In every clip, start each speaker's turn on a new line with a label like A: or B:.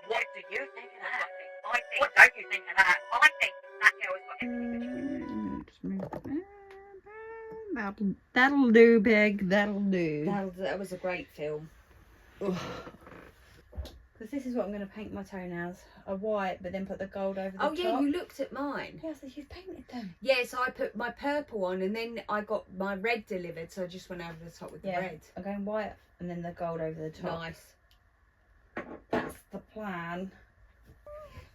A: What do you think of that? What don't you think of that? I think that girl has got everything that she
B: That'll do, Peg. That'll do.
C: That was a great film.
B: Because this is what I'm going to paint my toenails. A white, but then put the gold over the top.
C: Oh yeah, you looked at mine.
B: Yeah, so you've painted them.
C: Yeah, so I put my purple on and then I got my red delivered, so I just went over the top with the red.
B: I'm going white and then the gold over the top.
C: Nice.
B: That's the plan.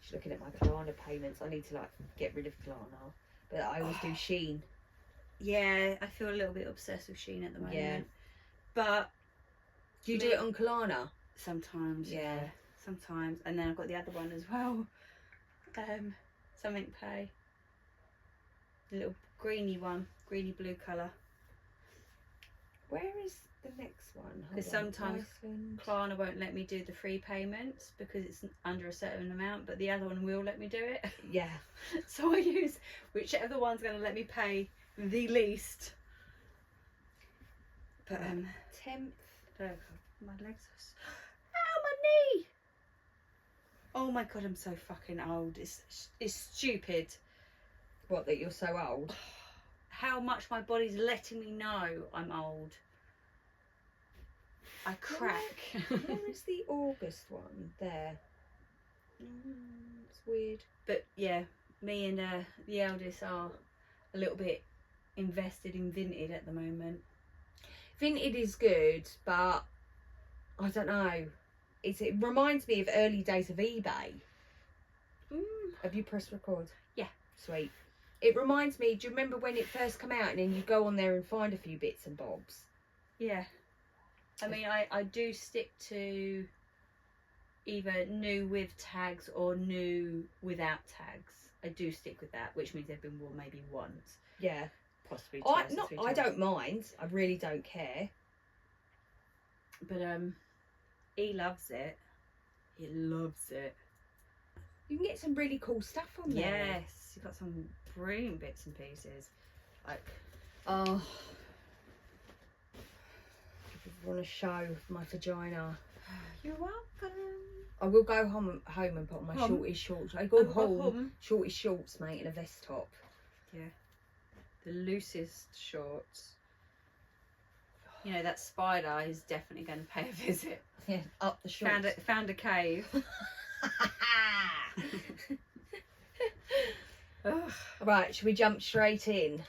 C: Just looking at my Klarna payments. I need to like get rid of Klarna. But I always do Shein.
B: Yeah, I feel a little bit obsessed with Shein at the moment.
C: Yeah.
B: But
C: Do you do it on Klarna?
B: sometimes,
C: Yeah.
B: sometimes. And then I've got the other one as well. Something Pay. The little greeny one, greeny blue colour.
C: Where is the next one?
B: Because sometimes Klarna won't let me do the free payments because it's under a certain amount, but the other one will let me do it.
C: Yeah.
B: So I use whichever one's going to let me pay the least. But
C: 10th.
B: my legs are... Ow, my knee! Oh my god, I'm so fucking old. It's stupid.
C: What, that you're so old?
B: How much my body's letting me know I'm old. I crack.
C: Where is the August one? There. It's weird.
B: But yeah, me and the eldest are a little bit invested in Vinted at the moment.
C: Vinted is good, but I don't know. It reminds me of early days of eBay. Have you pressed record?
B: Yeah.
C: Sweet. It reminds me, do you remember when it first came out and then you go on there and find a few bits and bobs?
B: Yeah. I mean, I do stick to either new with tags or new without tags. I do stick with that, which means they've been worn maybe once.
C: Yeah.
B: Possibly twice.
C: I don't mind. I really don't care.
B: But he loves it. He loves it.
C: You can get some really cool stuff on there.
B: Yes, you've got some brilliant bits and pieces. Like,
C: Oh, I want to show my vagina.
B: you're welcome.
C: I will go home and put on my shortest shorts. I go home, shortest shorts, mate, and a vest top.
B: Yeah, the loosest shorts. You know, that spider is definitely going to pay a visit.
C: Yeah, up the shorts.
B: Found a cave.
C: Right, should we jump straight in?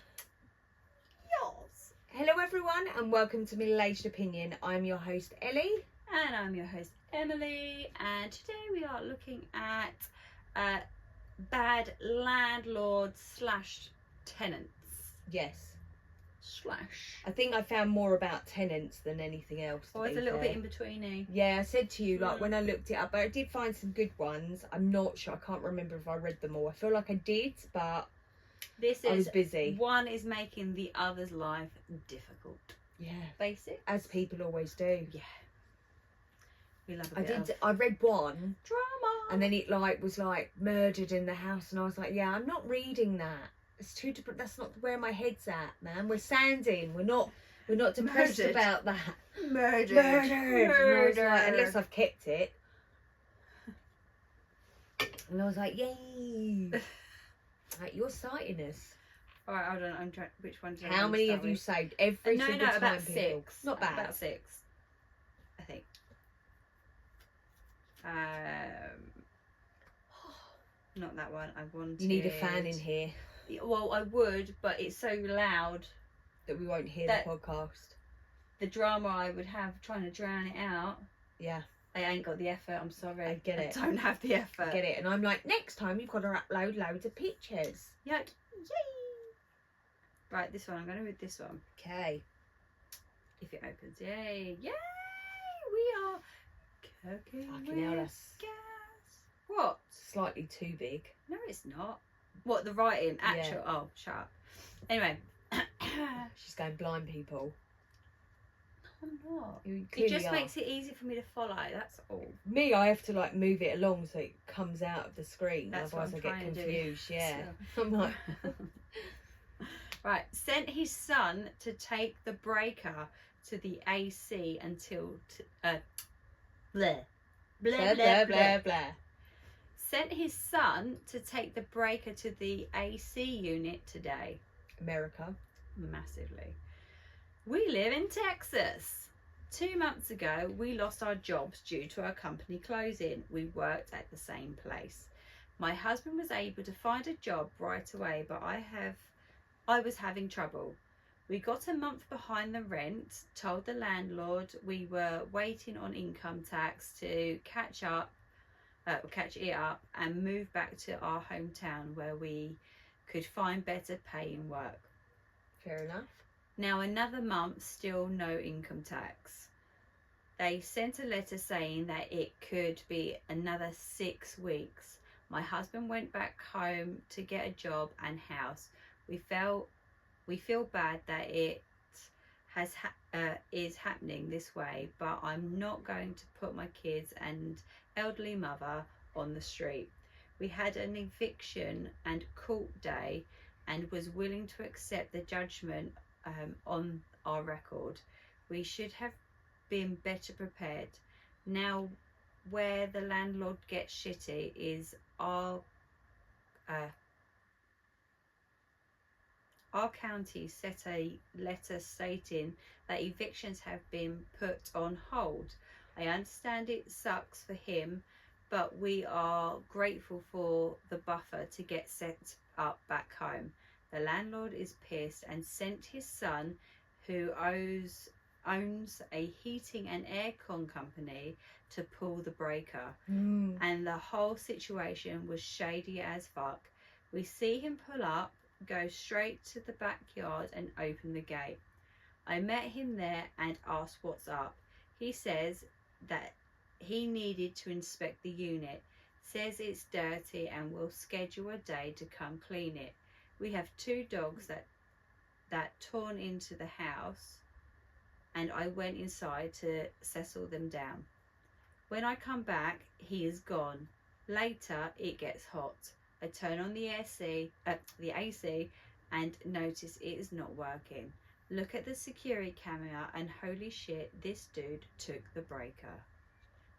B: Yours.
C: Hello everyone and welcome to Middle Aged Opinion. I'm your host Ellie.
B: And I'm your host Emily, and today we are looking at bad landlords / tenants.
C: Yes.
B: /
C: I think I found more about tenants than anything else.
B: Oh, it's a little bit in betweeny.
C: Yeah, I said to you, like, when I looked it up, but I did find some good ones. I'm not sure, I can't remember if I read them all. I feel like I did, but I was busy.
B: One is making the other's life difficult.
C: Yeah.
B: Basic.
C: As people always do.
B: Yeah. We love a bit of
C: I read one
B: drama.
C: and then it was murdered in the house and I was like, yeah, I'm not reading that. It's too that's not where my head's at, man. We're sanding. We're not depressed about that.
B: Murdered.
C: And I was like, unless I've kept it. And I was like, yay. Like, you're citing us.
B: Alright, hold on. I'm trying. Which one?
C: How many have you saved? Every single time.
B: About
C: people.
B: 6.
C: Not bad.
B: About 6, I think. Not that one. I wanted.
C: You need a fan in here.
B: Well, I would, but it's so loud
C: that we won't hear the podcast.
B: The drama I would have trying to drown it out.
C: Yeah.
B: I ain't got the effort. I'm sorry.
C: I get it.
B: I don't have the effort.
C: I get it. And I'm like, next time you've got to upload loads of pictures.
B: Yeah. Yay. Right, this one. I'm going to read this one.
C: Okay.
B: If it opens. Yay. Yay. We are cooking
C: Fucking hell,
B: with
C: that's
B: gas. What?
C: Slightly too big.
B: No, it's not. What, the writing? Actual.
C: Yeah.
B: Oh, shut up. Anyway.
C: She's going blind people.
B: I'm not.
C: It
B: just makes it easy for me to follow. That's all.
C: Me, I have to move it along so it comes out of the screen.
B: That's
C: Otherwise, I get confused. Yeah.
B: So.
C: I'm like,
B: right. Sent his son to take the breaker to the AC until. Bleh. blah,
C: blah, blah, blah.
B: Sent his son to take the breaker to the AC unit today.
C: America.
B: Massively. We live in Texas. 2 months ago, we lost our jobs due to our company closing. We worked at the same place. My husband was able to find a job right away, but I was having trouble. We got a month behind the rent, told the landlord we were waiting on income tax to catch it up and move back to our hometown where we could find better paying work.
C: Fair enough.
B: Now another month, still no income tax. They sent a letter saying that it could be another 6 weeks. My husband went back home to get a job and house. We feel bad that it is happening this way, but I'm not going to put my kids and elderly mother on the street. We had an eviction and court day and was willing to accept the judgment on our record. We should have been better prepared. Now where the landlord gets shitty is our county set a letter stating that evictions have been put on hold. I understand it sucks for him, but we are grateful for the buffer to get set up back home. The landlord is pissed and sent his son, who owns a heating and aircon company, to pull the breaker. And the whole situation was shady as fuck. We see him pull up, go straight to the backyard and open the gate. I met him there and asked what's up. He says that he needed to inspect the unit, says it's dirty and will schedule a day to come clean it. We have 2 dogs that torn into the house, and I went inside to settle them down. When I come back, he is gone. Later, it gets hot. I turn on the AC and notice it is not working. Look at the security camera and holy shit, this dude took the breaker.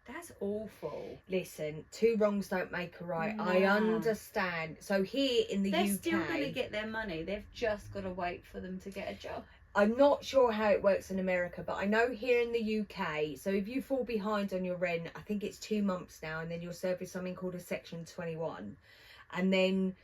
B: That's awful.
C: Listen, 2 wrongs don't make a right.
B: Nah.
C: I understand. So here in the
B: They're
C: UK,
B: still going to get their money. They've just got to wait for them to get a job.
C: I'm not sure how it works in America, but I know here in the UK, so if you fall behind on your rent, I think it's 2 months now, and then you'll serve with something called a Section 21. And then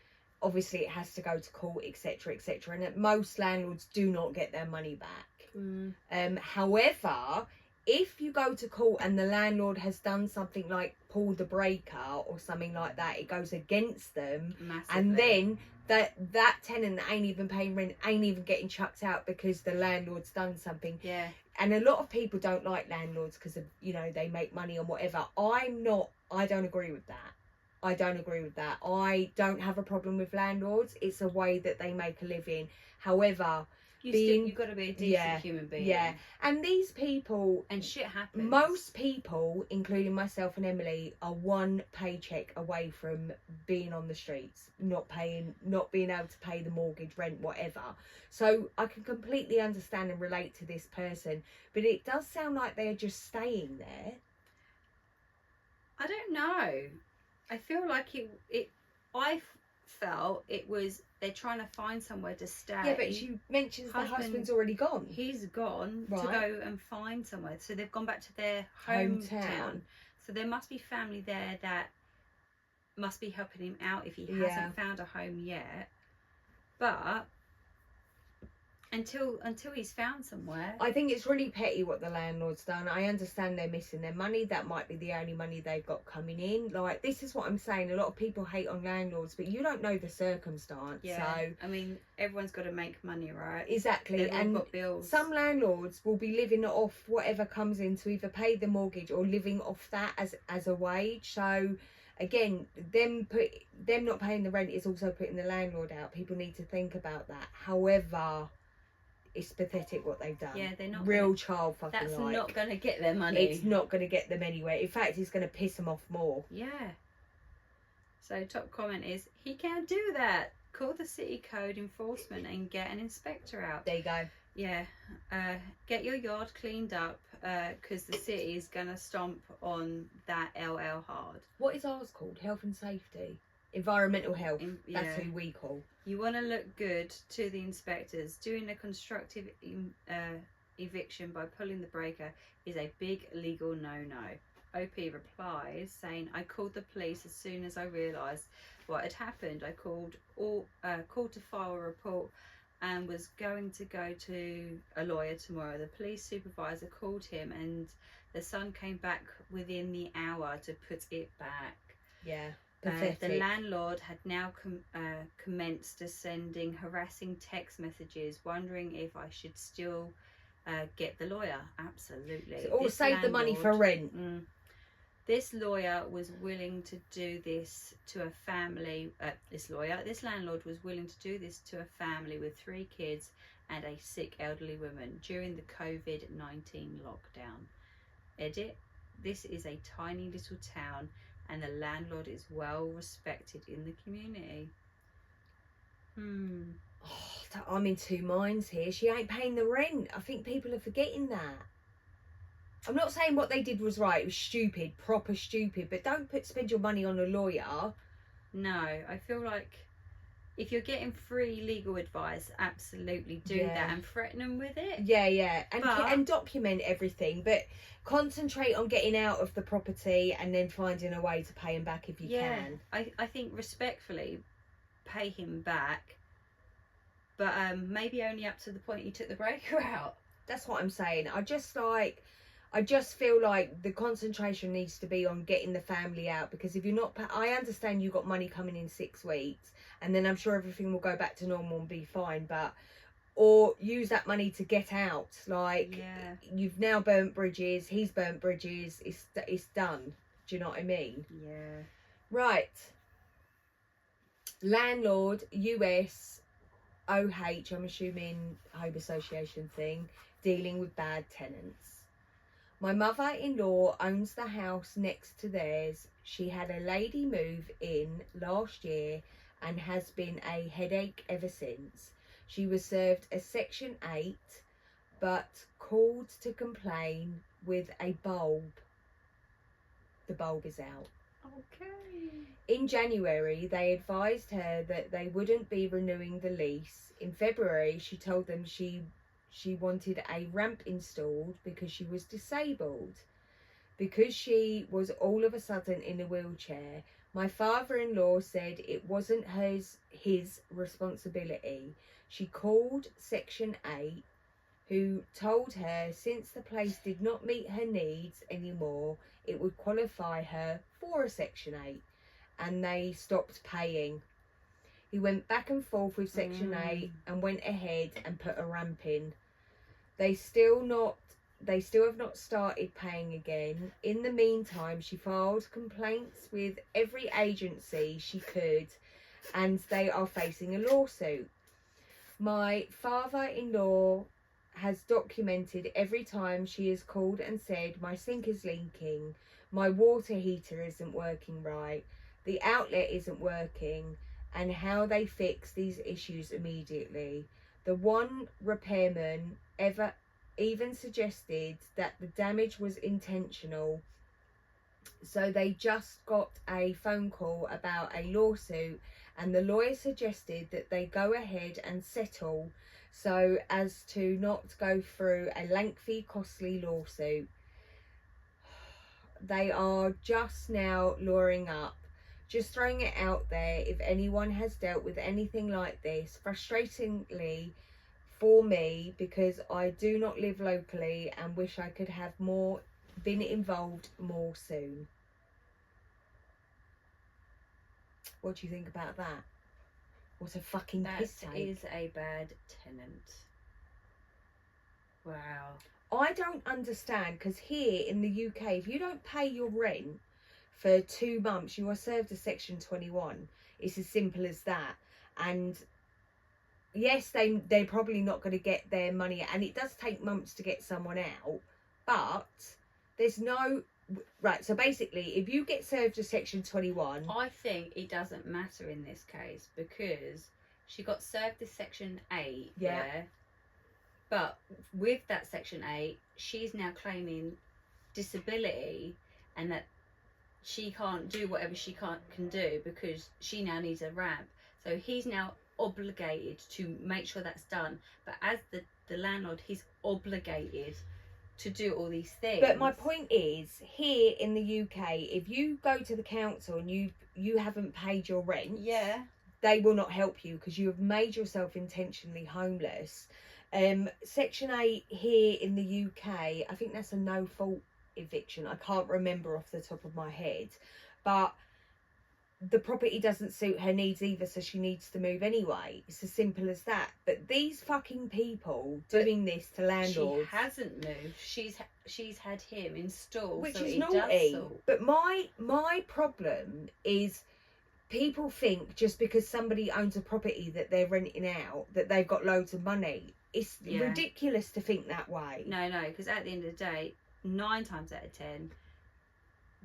C: obviously it has to go to court, etc., etc. And most landlords do not get their money back. However, if you go to court and the landlord has done something like pull the breaker or something like that, it goes against them.
B: Massively.
C: And then that tenant that ain't even paying rent ain't even getting chucked out because the landlord's done something.
B: Yeah.
C: And a lot of people don't like landlords because of, you know, they make money on whatever. I don't agree with that. I don't agree with that. I don't have a problem with landlords. It's a way that they make a living. However,
B: you've got to be a decent human being.
C: Yeah. And these people,
B: and shit happens.
C: most people, including myself and Emily, are 1 paycheck away from being on the streets, not being able to pay the mortgage, rent, whatever. So I can completely understand and relate to this person, but it does sound like they're just staying there.
B: I don't know. I feel like I felt it was they're trying to find somewhere to stay.
C: Yeah, but she mentions the husband's already gone.
B: He's gone
C: Right.
B: to go and find somewhere. So they've gone back to their hometown. So there must be family there that must be helping him out if he hasn't found a home yet. But until he's found somewhere.
C: I think it's really petty what the landlord's done. I understand they're missing their money. That might be the only money they've got coming in. Like, this is what I'm saying. A lot of people hate on landlords, but you don't know the circumstance.
B: Yeah.
C: So
B: I mean, everyone's got to make money, right?
C: Exactly.
B: They've all
C: and
B: got bills.
C: Some landlords will be living off whatever comes in to either pay the mortgage or living off that as a wage. So again, them not paying the rent is also putting the landlord out. People need to think about that. However, it's pathetic what they've done.
B: Yeah, they're not
C: real child fucking.
B: That's
C: like.
B: not going to get their money.
C: It's not going to get them anywhere. In fact, it's going to piss them off more.
B: Yeah. So top comment is, he can't do that. Call the city code enforcement and get an inspector out.
C: There you go.
B: Yeah, get your yard cleaned up because the city is going to stomp on that LL hard.
C: What is ours called? Health and safety? Environmental health.
B: Yeah.
C: That's who we call.
B: You want to look good to the inspectors. Doing a constructive eviction by pulling the breaker is a big legal no-no. OP replies saying, I called the police as soon as I realised what had happened. I called to file a report and was going to go to a lawyer tomorrow. The police supervisor called him and the son came back within the hour to put it back.
C: Yeah.
B: The landlord had now commenced sending harassing text messages, wondering if I should still get the lawyer. Absolutely.
C: Or save the money for rent.
B: This lawyer was willing to do this to a family. This landlord was willing to do this to a family with 3 kids and a sick elderly woman during the COVID-19 lockdown. Edit. This is a tiny little town and the landlord is well respected in the community.
C: Oh, I'm in 2 minds here. She ain't paying the rent. I think people are forgetting that. I'm not saying what they did was right. It was stupid, proper stupid. But don't spend your money on a lawyer.
B: No, I feel like if you're getting free legal advice, absolutely do that and threaten them with it.
C: Yeah. And document everything. But concentrate on getting out of the property and then finding a way to pay him back if you can.
B: I think respectfully pay him back, but maybe only up to the point you took the breaker out.
C: That's what I'm saying. I just feel like the concentration needs to be on getting the family out, because if you're not, I understand you got money coming in 6 weeks and then I'm sure everything will go back to normal and be fine, or use that money to get out. Like, you've now burnt bridges, he's burnt bridges, it's done. Do you know what I mean?
B: Yeah.
C: Right. Landlord, US, OH, I'm assuming home association thing, dealing with bad tenants. My mother-in-law owns the house next to theirs. She had a lady move in last year and has been a headache ever since. She was served a Section 8 but called to complain with a bulb. The bulb is out.
B: Okay.
C: In January, they advised her that they wouldn't be renewing the lease. In February, she told them she wanted a ramp installed because she was disabled. Because she was all of a sudden in a wheelchair, my father-in-law said it wasn't his responsibility. She called Section 8, who told her since the place did not meet her needs anymore, it would qualify her for a Section 8, and they stopped paying. He went back and forth with Section 8 and went ahead and put a ramp in. They still have not started paying again. In the meantime, she filed complaints with every agency she could, and they are facing a lawsuit. My father-in-law has documented every time she has called and said, my sink is leaking, my water heater isn't working right, the outlet isn't working, and how they fix these issues immediately. The one repairman even suggested that the damage was intentional, so they just got a phone call about a lawsuit, and the lawyer suggested that they go ahead and settle so as to not go through a lengthy, costly lawsuit. They are just now lawyering up. Just throwing it out there, if anyone has dealt with anything like this, frustratingly for me, because I do not live locally and wish I could have been involved more soon. What do you think about that? What a fucking piss take.
B: That is a bad tenant. Wow.
C: I don't understand, because here in the UK, if you don't pay your rent for 2 months, you are served a Section 21. It's as simple as that. And yes, they're probably not going to get their money, and it does take months to get someone out, but there's no... Right, so basically, if you get served a Section 21...
B: I think it doesn't matter in this case, because she got served the Section 8, yeah, But with that Section 8, she's now claiming disability, and that she can't do whatever she can do because she now needs a ramp. So he's now obligated to make sure that's done. But as the landlord, he's obligated to do all these things.
C: But my point is, here in the UK, if you go to the council and you haven't paid your rent,
B: yeah,
C: they will not help you because you have made yourself intentionally homeless. Section 8 here in the UK, I think that's a no fault eviction. I can't remember off the top of my head, but the property doesn't suit her needs either, so she needs to move anyway. It's as simple as that. But these fucking people doing this to landlords,
B: she hasn't moved. She's had him installed,
C: which
B: so
C: is
B: he
C: naughty.
B: does sort.
C: But my problem is, people think just because somebody owns a property that they're renting out that they've got loads of money. It's ridiculous to think that way.
B: No, because at the end of the day, 9 times out of 10,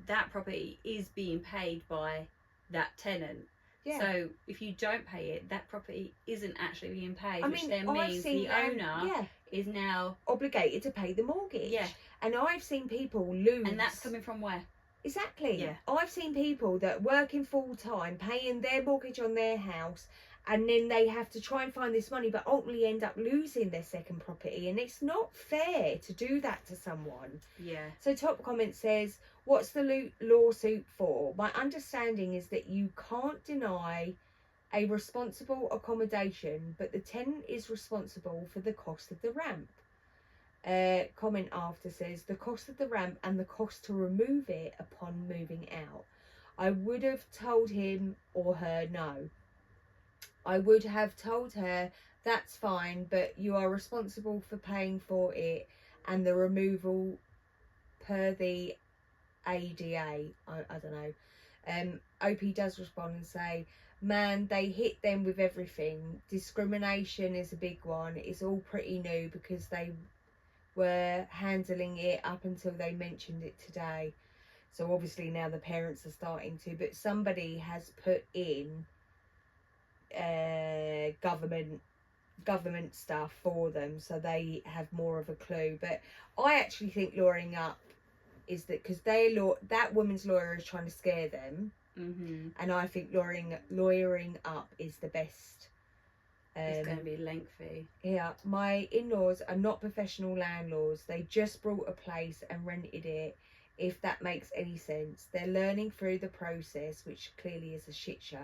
B: that property is being paid by that tenant. Yeah. So if you don't pay it, that property isn't actually being paid, which then means the owner is now
C: obligated to pay the mortgage.
B: Yeah.
C: And I've seen people lose.
B: And that's coming from where?
C: Exactly.
B: Yeah.
C: I've seen people that working full time, paying their mortgage on their house, and then they have to try and find this money, but ultimately end up losing their second property. And it's not fair to do that to someone.
B: Yeah.
C: So top comment says, what's the lawsuit for? My understanding is that you can't deny a responsible accommodation, but the tenant is responsible for the cost of the ramp. Comment after says, the cost of the ramp and the cost to remove it upon moving out. I would have told him or her no. I would have told her that's fine, but you are responsible for paying for it and the removal per the ADA. I don't know. OP does respond and say, man, they hit them with everything. Discrimination is a big one. It's all pretty new because they were handling it up until they mentioned it today. So obviously now the parents are starting to, but somebody has put in government stuff for them so they have more of a clue. But I actually think lawyering up is that because that woman's lawyer is trying to scare them, and I think lawyering up is the best.
B: It's going to be lengthy.
C: Yeah, my in-laws are not professional landlords. They just bought a place and rented it, if that makes any sense. They're learning through the process, which clearly is a shit show.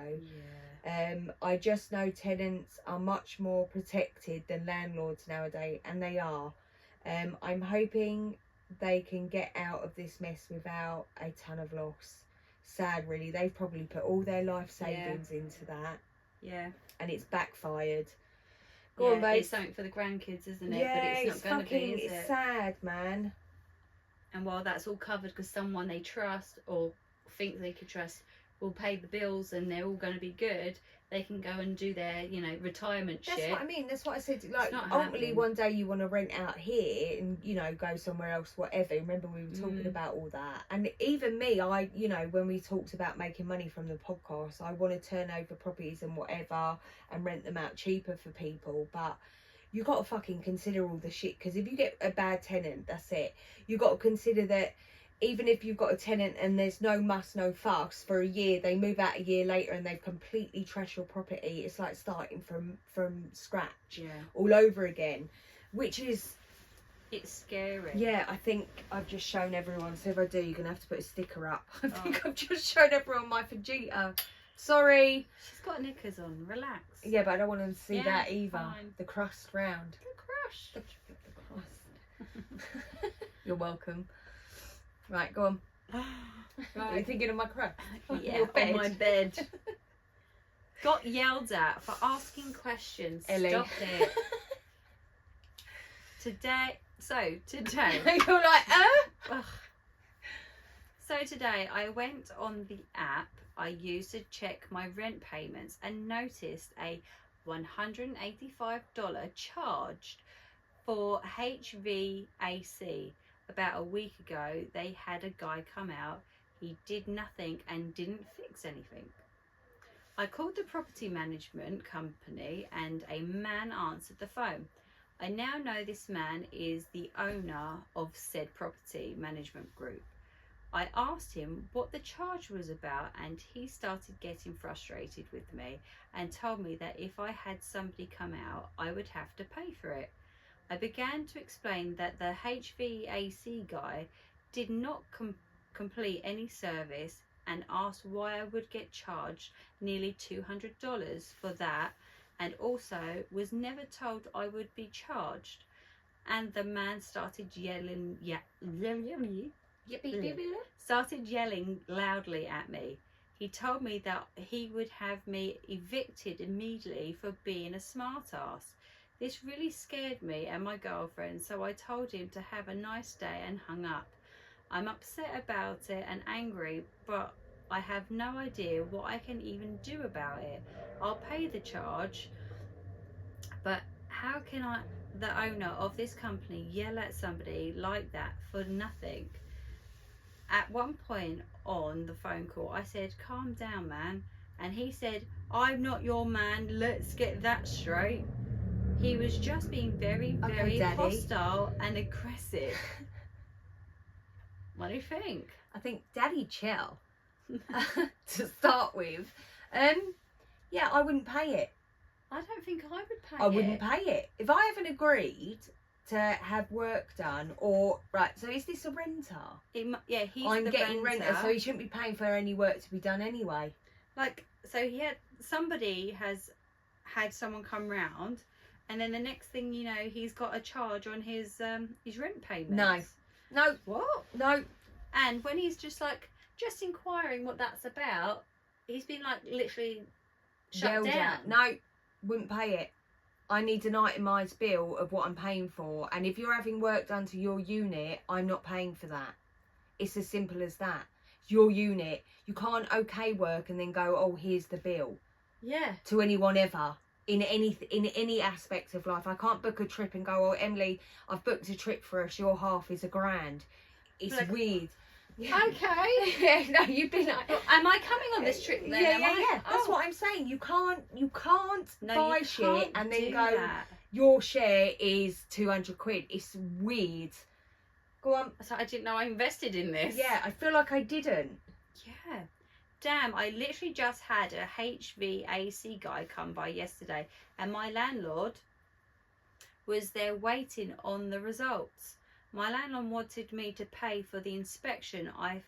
B: Yeah.
C: I just know tenants are much more protected than landlords nowadays, and they are. I'm hoping they can get out of this mess without a ton of loss. Sad, really. They've probably put all their life savings into that.
B: Yeah.
C: And it's backfired. Go on, babe.
B: It's something for the grandkids, isn't it?
C: Yeah,
B: but it's not going to be, is it?
C: It's sad, man.
B: And while that's all covered because someone they trust or think they could trust will pay the bills and they're all going to be good, they can go and do their, retirement shit.
C: That's what I mean. That's what I said. Like, ultimately, one day you want to rent out here and, go somewhere else, whatever. Remember, we were talking about all that. And even me, when we talked about making money from the podcast, I want to turn over properties and whatever and rent them out cheaper for people. But you got to fucking consider all the shit. Because if you get a bad tenant, that's it. You got to consider that even if you've got a tenant and there's no muss, no fuss for a year, they move out a year later and they've completely trashed your property. It's like starting from scratch all over again, which is...
B: It's scary.
C: Yeah, I think I've just shown everyone. So if I do, you're going to have to put a sticker up. I think I've just shown everyone my Fajita. Sorry.
B: She's got knickers on. Relax.
C: Yeah, but I don't want them to see that either.
B: Fine.
C: The crust round.
B: The crust.
C: The crust. You're welcome. Right, go on. Right. Are you thinking of my crust?
B: Yeah, on my bed. Got yelled at for asking questions.
C: Ellie.
B: Stop it. Today.
C: You're like,
B: Ugh. So today I went on the app I used to check my rent payments and noticed a $185 charged for HVAC. About a week ago, they had a guy come out. He did nothing and didn't fix anything. I called the property management company and a man answered the phone. I now know this man is the owner of said property management group. I asked him what the charge was about, and he started getting frustrated with me and told me that if I had somebody come out, I would have to pay for it. I began to explain that the HVAC guy did not complete any service and asked why I would get charged nearly $200 for that, and also was never told I would be charged. And the man started yelling, started yelling loudly at me. He told me that he would have me evicted immediately for being a smartass. This really scared me and my girlfriend, so I told him to have a nice day and hung up. I'm upset about it and angry, but I have no idea what I can even do about it. I'll pay the charge, but how can the owner of this company, yell at somebody like that for nothing? At one point on the phone call, I said, calm down, man. And he said, I'm not your man, let's get that straight. He was just being very, very hostile and aggressive. What do you think?
C: I think Daddy chill to start with. Yeah, I wouldn't pay it.
B: I don't think I would pay it.
C: I wouldn't pay it. If I haven't agreed to have work done, or right, so is this a renter?
B: Yeah, he's
C: I'm
B: the
C: getting
B: renter,
C: so he shouldn't be paying for any work to be done anyway.
B: Like, so somebody has had someone come round, and then the next thing you know, he's got a charge on his rent payments.
C: No.
B: What?
C: No.
B: And when he's just inquiring what that's about, he's been like literally shut down.
C: No, wouldn't pay it. I need an itemised bill of what I'm paying for, and if you're having work done to your unit, I'm not paying for that. It's as simple as that. Your unit. You can't okay work and then go, oh, here's the bill.
B: Yeah.
C: To anyone ever. In any aspect of life. I can't book a trip and go, oh, Emily, I've booked a trip for us, your half is $1,000. It's like, weird.
B: Yeah. Okay.
C: Yeah, no, you've been like,
B: am I coming on this trip then?
C: Yeah. That's what I'm saying. You can't buy shit and then go,
B: that.
C: Your share is £200. It's weird. Go on.
B: So I didn't know I invested in this.
C: Yeah, I feel like I didn't.
B: Yeah. Damn, I literally just had a HVAC guy come by yesterday, and my landlord was there waiting on the results. My landlord wanted me to pay for the inspection. I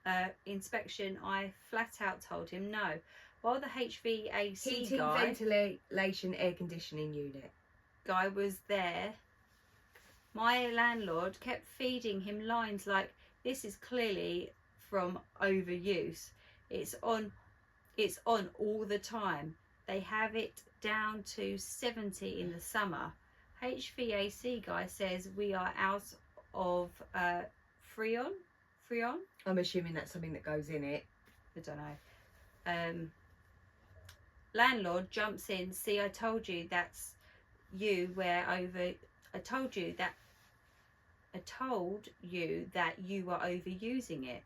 B: flat out told him no. While the HVAC
C: Heating,
B: guy,
C: ventilation, air conditioning unit
B: guy was there, my landlord kept feeding him lines like, this is clearly from overuse. It's on all the time. They have it down to 70 in the summer. HVAC guy says we are out of Freon.
C: I'm assuming that's something that goes in it.
B: I don't know. Landlord jumps in. See, I told you that's you were over. I told you that you were overusing it.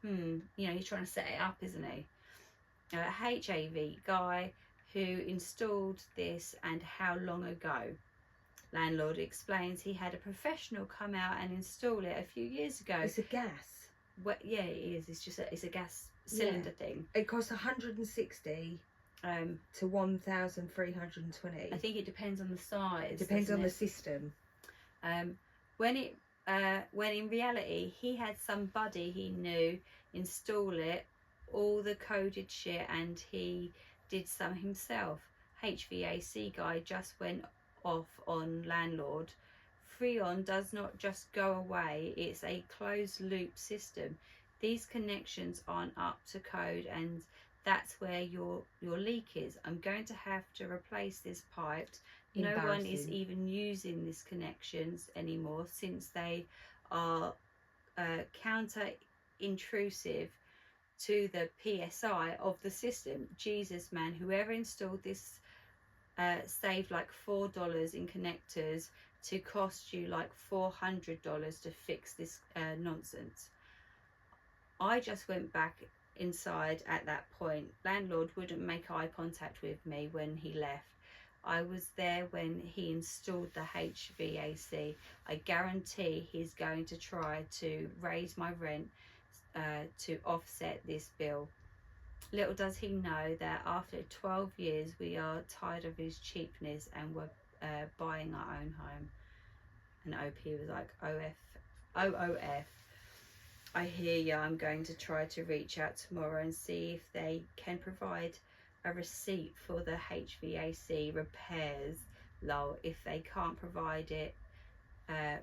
B: You know, he's trying to set it up, isn't he? HAV guy who installed this and how long ago? Landlord explains he had a professional come out and install it a few years ago.
C: It's a gas.
B: Well, yeah, it is. It's just it's a gas cylinder thing.
C: It costs 160 to 1,320.
B: I think it depends on the size.
C: Depends on the system.
B: When in reality he had somebody he knew install it, all the coded shit, and he did some himself. HVAC guy just went off on landlord. Freon does not just go away, it's a closed loop system. These connections aren't up to code, and that's where your leak is. I'm going to have to replace this pipe. No one is even using these connections anymore since they are counter intrusive to the PSI of the system. Jesus, man, whoever installed this saved like $4 in connectors to cost you like $400 to fix this nonsense. I just went back inside at that point. Landlord wouldn't make eye contact with me when he left. I was there when he installed the HVAC. I guarantee he's going to try to raise my rent to offset this bill. Little does he know that after 12 years we are tired of his cheapness and we're buying our own home. And OP was like, OOF. I hear you. I'm going to try to reach out tomorrow and see if they can provide a receipt for the HVAC repairs. Lol, if they can't provide it,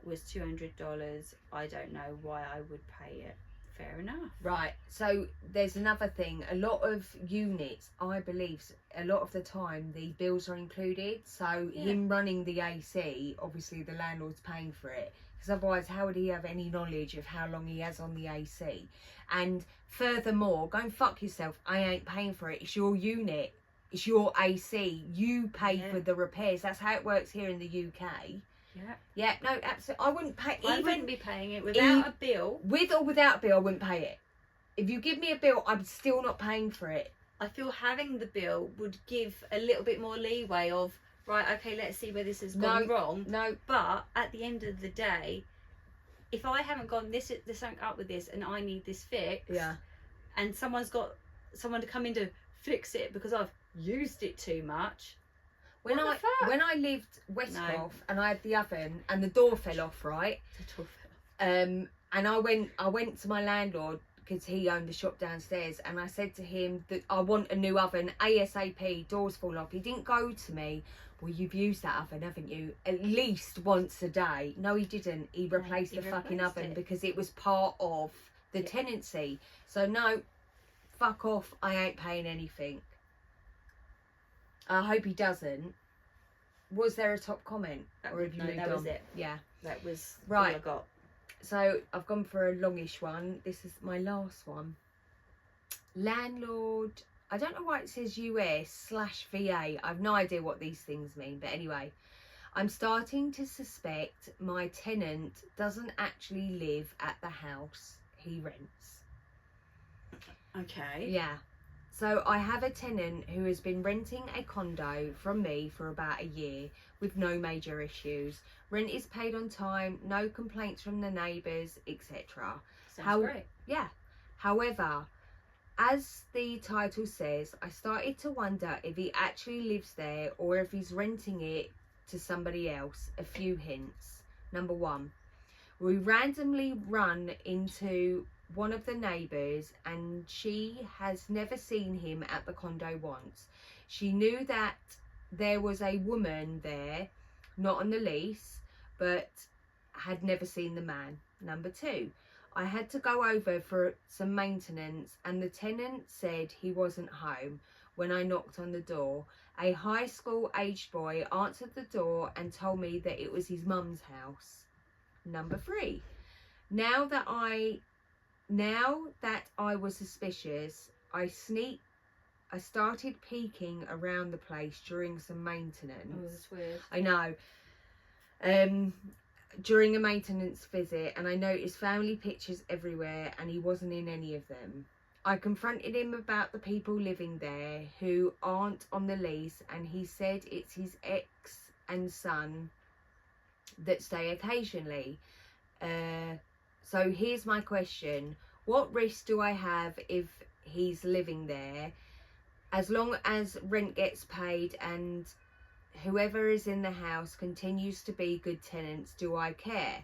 B: was $200. I don't know why I would pay it. Fair enough.
C: Right, so there's another thing. A lot of units, I believe, a lot of the time the bills are included. So him running the AC, obviously the landlord's paying for it, because otherwise how would he have any knowledge of how long he has on the AC? And furthermore, go and fuck yourself. I ain't paying for it. It's your unit, it's your AC, you pay for the repairs. That's how it works here in the UK. Yeah, no, absolutely. I wouldn't pay.
B: I wouldn't be paying it without a bill.
C: With or without a bill, I wouldn't pay it. If you give me a bill, I'm still not paying for it.
B: I feel having the bill would give a little bit more leeway of, right, okay, let's see where this has gone wrong.
C: No.
B: But at the end of the day, if I haven't gone this something up with this and I need this fixed, and someone's got someone to come in to fix it because I've used it too much.
C: When I lived Westcroft and I had the oven and the door fell off, right? And I went to my landlord because he owned the shop downstairs, and I said to him that I want a new oven ASAP. Doors fall off. He didn't go to me, well, you've used that oven, haven't you? At least once a day. No, he didn't. He replaced the fucking oven because it was part of the tenancy. So no, fuck off. I ain't paying anything. I hope he doesn't. Was there a top comment? Or have you moved on?
B: That was it.
C: Yeah.
B: That was
C: right.
B: all I got.
C: So I've gone for a longish one. This is my last one. Landlord. I don't know why it says US/VA. I've no idea what these things mean. But anyway, I'm starting to suspect my tenant doesn't actually live at the house he rents.
B: Okay.
C: Yeah. So I have a tenant who has been renting a condo from me for about a year with no major issues. Rent is paid on time, no complaints from the neighbours, etc.
B: Sounds great.
C: Yeah. However, as the title says, I started to wonder if he actually lives there or if he's renting it to somebody else. A few hints. Number one, we randomly run into one of the neighbours and she has never seen him at the condo once. She knew that there was a woman there, not on the lease, but had never seen the man. Number two, I had to go over for some maintenance and the tenant said he wasn't home when I knocked on the door. A high school aged boy answered the door and told me that it was his mum's house. Number three, now that I was suspicious, I started peeking around the place during some maintenance.
B: Oh, that's weird.
C: I know. During a maintenance visit, and I noticed family pictures everywhere and he wasn't in any of them. I confronted him about the people living there who aren't on the lease, and he said it's his ex and son that stay occasionally. So here's my question. What risk do I have if he's living there? As long as rent gets paid and whoever is in the house continues to be good tenants, do I care?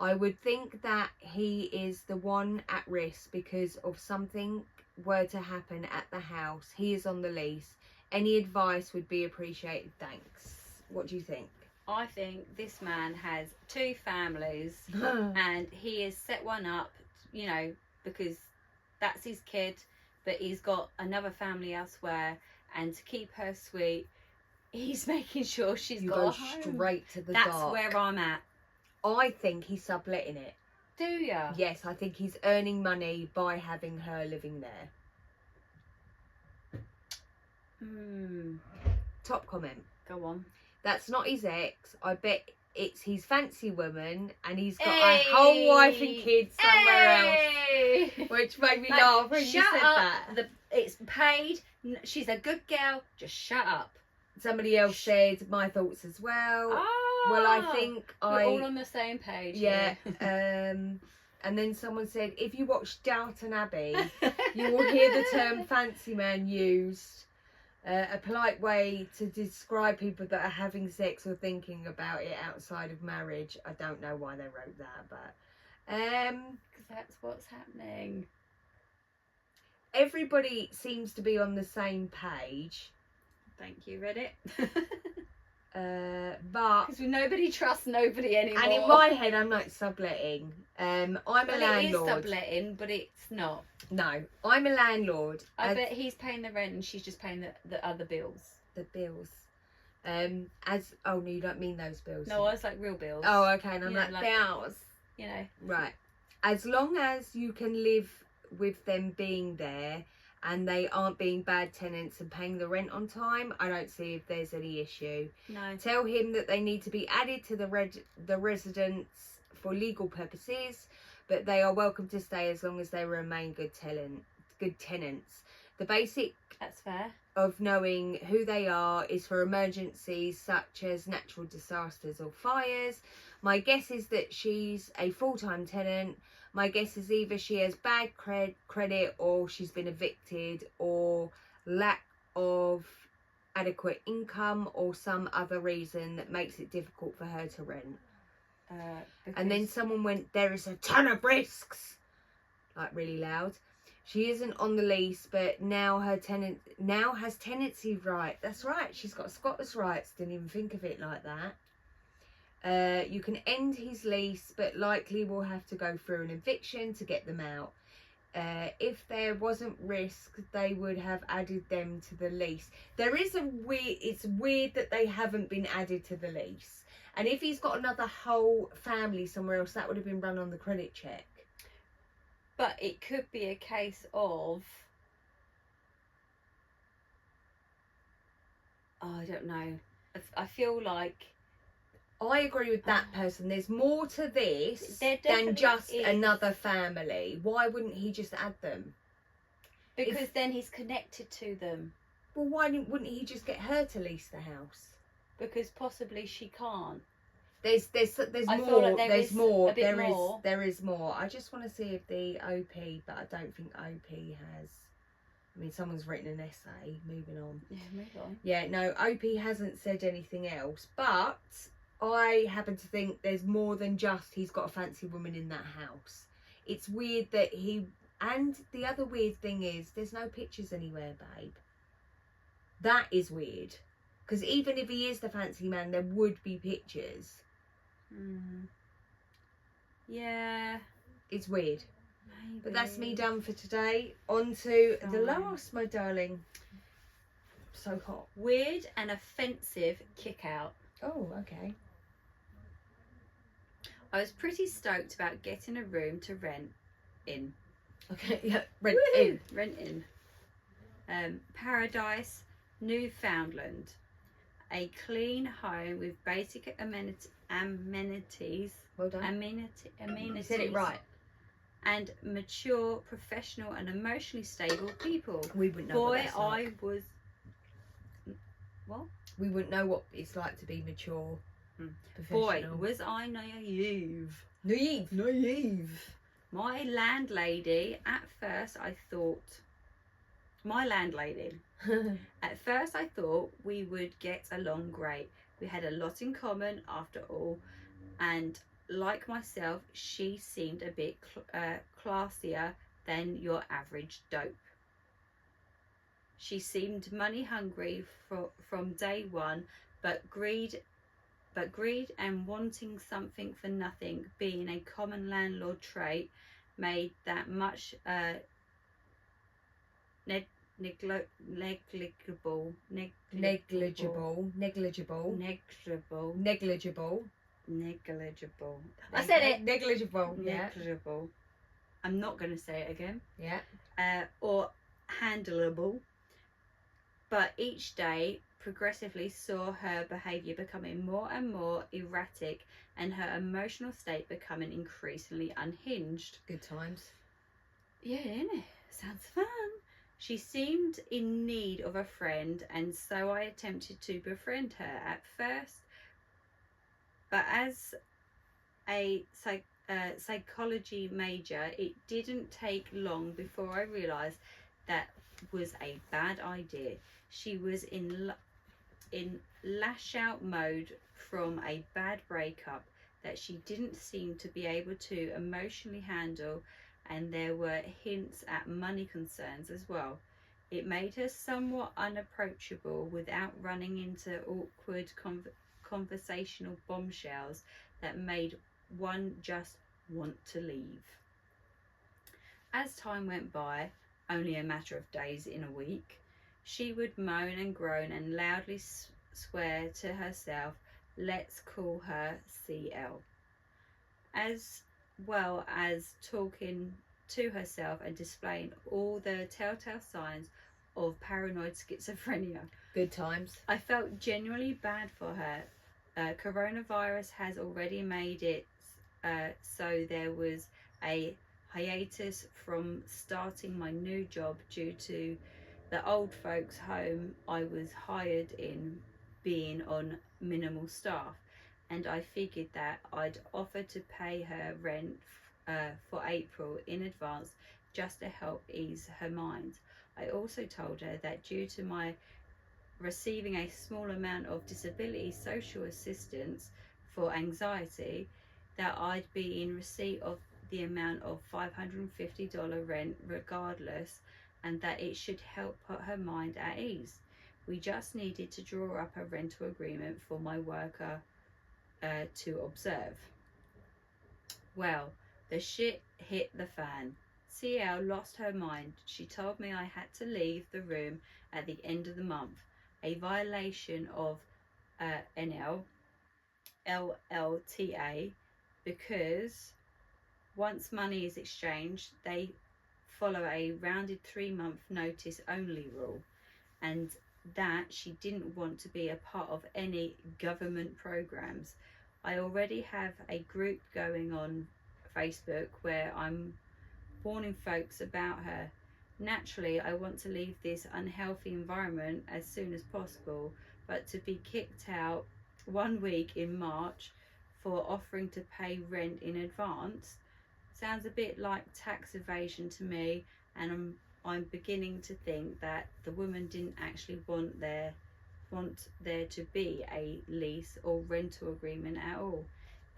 C: I would think that he is the one at risk because of something were to happen at the house. He is on the lease. Any advice would be appreciated. Thanks. What do you think?
B: I think this man has two families and he has set one up, you know, because that's his kid, but he's got another family elsewhere, and to keep her sweet, he's making sure she's got a home.
C: Straight to the
B: That's
C: dark.
B: where I'm at.
C: I think he's subletting it.
B: Do ya?
C: Yes, I think he's earning money by having her living there. Top comment.
B: Go on.
C: That's not his ex. I bet it's his fancy woman and he's got a whole wife and kids somewhere else. Which made me laugh when you said that.
B: It's paid. She's a good girl. Just shut up.
C: somebody else said my thoughts as well. Well, I think
B: we're all on the same page.
C: Yeah.
B: Here.
C: And then someone said, if you watch Downton Abbey, you will hear the term fancy man used. A polite way to describe people that are having sex or thinking about it outside of marriage. I don't know why they wrote that, but
B: because that's what's happening.
C: Everybody seems to be on the same page.
B: Thank you, Reddit.
C: But
B: because nobody trusts nobody anymore.
C: And in my head, I'm like subletting. I'm a landlord. It is
B: subletting, but it's not.
C: No, I'm a landlord.
B: I bet he's paying the rent and she's just paying the other bills.
C: The bills. Oh no, you don't mean those bills.
B: No, I was like real bills.
C: Oh, okay, and I'm like bills.
B: You know.
C: Right. As long as you can live with them being there and they aren't being bad tenants and paying the rent on time, I don't see if there's any issue.
B: No.
C: Tell him that they need to be added to the residence for legal purposes, but they are welcome to stay as long as they remain good tenants. The basic
B: That's fair.
C: of knowing who they are is for emergencies such as natural disasters or fires. My guess is that she's a full-time tenant. My guess is either she has bad credit or she's been evicted or lack of adequate income or some other reason that makes it difficult for her to rent. And then someone went, there is a ton of risks, like really loud. She isn't on the lease, but now has tenancy right. That's right. She's got Scotters rights. Didn't even think of it like that. You can end his lease, but likely will have to go through an eviction to get them out. If there wasn't risk, they would have added them to the lease. It's weird that they haven't been added to the lease. And if he's got another whole family somewhere else, that would have been run on the credit check.
B: But it could be a case of... Oh, I don't know. I feel like...
C: I agree with that person. There's more to this than just another family. Why wouldn't he just add them?
B: Because then he's connected to them.
C: Well, why wouldn't he just get her to lease the house?
B: Because possibly she can't.
C: There's
B: I
C: more.
B: feel like
C: There is more. I just want to see if the OP, but I don't think OP has. I mean, someone's written an essay. Moving on.
B: Yeah, move on.
C: Yeah, no, OP hasn't said anything else, but I happen to think there's more than just he's got a fancy woman in that house. It's weird that and the other weird thing is there's no pictures anywhere, babe. That is weird. Because even if he is the fancy man, there would be pictures.
B: Yeah.
C: It's weird.
B: Maybe.
C: But that's me done for today. On to the last, my darling. So hot.
B: Weird and offensive kick out.
C: Oh, okay.
B: I was pretty stoked about getting a room to rent in.
C: Okay, yeah, rent in.
B: Paradise, Newfoundland. A clean home with basic amenities.
C: Well done.
B: Amenities.
C: You said it right.
B: And mature, professional, and emotionally stable people.
C: We wouldn't know what that's like.
B: What?
C: We wouldn't know what it's like to be mature, professional.
B: Boy, was I naive.
C: Naive.
B: My landlady, at first I thought we would get along great. We had a lot in common after all, and like myself, she seemed a bit classier than your average dope. She seemed money hungry from day one, but greed and wanting something for nothing being a common landlord trait made that much negligible. I said it.
C: Negligible. Yeah.
B: Negligible. I'm not going to say it again.
C: Yeah.
B: Or handleable. But each day progressively saw her behaviour becoming more and more erratic and her emotional state becoming increasingly unhinged.
C: Good times.
B: Yeah, isn't it? Sounds fun. She seemed in need of a friend, and so I attempted to befriend her at first. But as a psychology major, it didn't take long before I realised that was a bad idea. She was in lash out mode from a bad breakup that she didn't seem to be able to emotionally handle, and there were hints at money concerns as well. It made her somewhat unapproachable without running into awkward conversational bombshells that made one just want to leave. As time went by, only a matter of days in a week, she would moan and groan and loudly swear to herself, let's call her CL, as well as talking to herself and displaying all the telltale signs of paranoid schizophrenia.
C: Good times.
B: I felt genuinely bad for her. Coronavirus has already made it so there was a hiatus from starting my new job due to the old folks home I was hired in being on minimal staff, and I figured that I'd offer to pay her rent for April in advance just to help ease her mind. I also told her that due to my receiving a small amount of disability social assistance for anxiety, that I'd be in receipt of the amount of $550 rent regardless, and that it should help put her mind at ease. We just needed to draw up a rental agreement for my worker to observe. Well, the shit hit the fan. CL lost her mind. She told me I had to leave the room at the end of the month, a violation of LLTA, because once money is exchanged, they follow a rounded 3-month notice only rule, and that she didn't want to be a part of any government programs. I already have a group going on Facebook where I'm warning folks about her. Naturally, I want to leave this unhealthy environment as soon as possible, but to be kicked out 1 week in March for offering to pay rent in advance sounds a bit like tax evasion to me, and I'm beginning to think that the woman didn't actually want there to be a lease or rental agreement at all.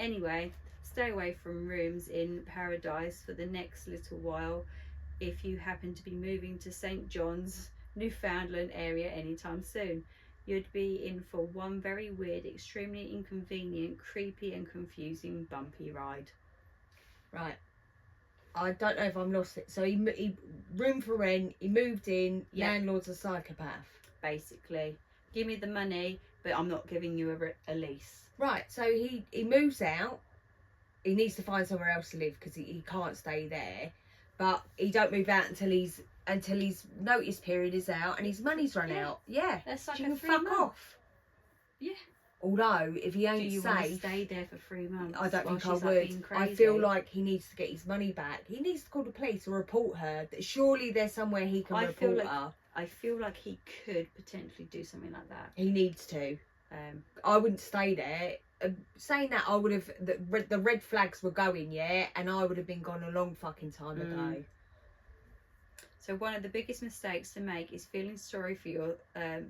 B: Anyway, stay away from rooms in Paradise for the next little while if you happen to be moving to St. John's, Newfoundland area anytime soon. You'd be in for one very weird, extremely inconvenient, creepy and confusing bumpy ride.
C: Right. I don't know if I'm lost it. So he room for rent, he moved in,
B: Yep.
C: Landlord's a psychopath.
B: Basically, give me the money, but I'm not giving you a lease.
C: Right, so he moves out. He needs to find somewhere else to live because he can't stay there. But he don't move out until his notice period is out and his money's run out. Yeah,
B: That's like
C: you
B: a
C: can
B: 3
C: fuck
B: month.
C: off.
B: Yeah.
C: Although if he
B: Do
C: ain't
B: you want to
C: safe,
B: stay there for 3 months?
C: I don't
B: while
C: think I
B: she's, like,
C: would.
B: being
C: I
B: crazy?
C: feel like he needs to get his money back. He needs to call the police or report her. Surely there's somewhere he can report her.
B: I feel like he could potentially do something like that.
C: He needs to. I wouldn't stay there. Saying that, I would have the red flags were going, yeah, and I would have been gone a long fucking time ago.
B: So one of the biggest mistakes to make is feeling sorry for your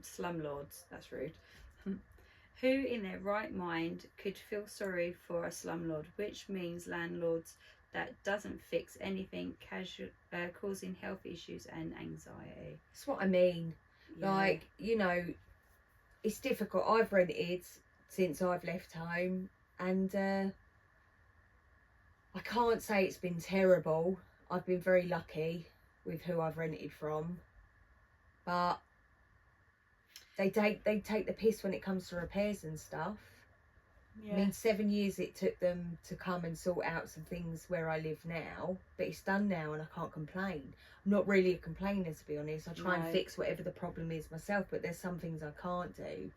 B: slumlords. That's rude. Who in their right mind could feel sorry for a slumlord, which means landlords that doesn't fix anything, causing health issues and anxiety.
C: That's what I mean.
B: Yeah.
C: Like, you know, it's difficult. I've rented since I've left home, and I can't say it's been terrible. I've been very lucky with who I've rented from, but they take the piss when it comes to repairs and stuff.
B: Yeah.
C: I mean, 7 years it took them to come and sort out some things where I live now, but it's done now and I can't complain. I'm not really a complainer, to be honest. I try and fix whatever the problem is myself, but there's some things I can't do.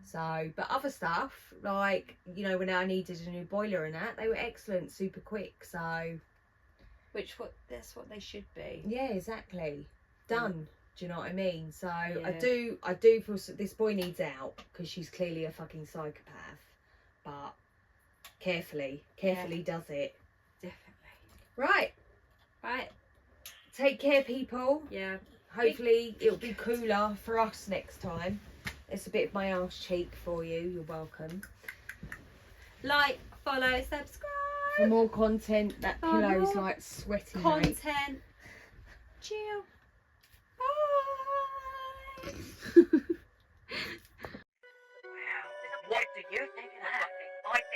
C: So, but other stuff, like, you know, when I needed a new boiler and that, they were excellent, super quick. So,
B: that's what they should be.
C: yeah, exactly. Done. Do you know what I mean? So
B: Yeah.
C: I do feel this boy needs out because she's clearly a fucking psychopath. But carefully does it.
B: Definitely.
C: Right. Take care, people.
B: Yeah.
C: Hopefully it'll be cooler for us next time. It's a bit of my arse cheek for you. You're welcome.
B: Like, follow, subscribe.
C: For more content, that
B: For
C: pillow's
B: more
C: like sweating.
B: Content.
C: Mate.
B: Chill. Bye.
A: Wow. What do you think of that?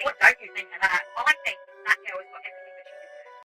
A: What don't you think of that? I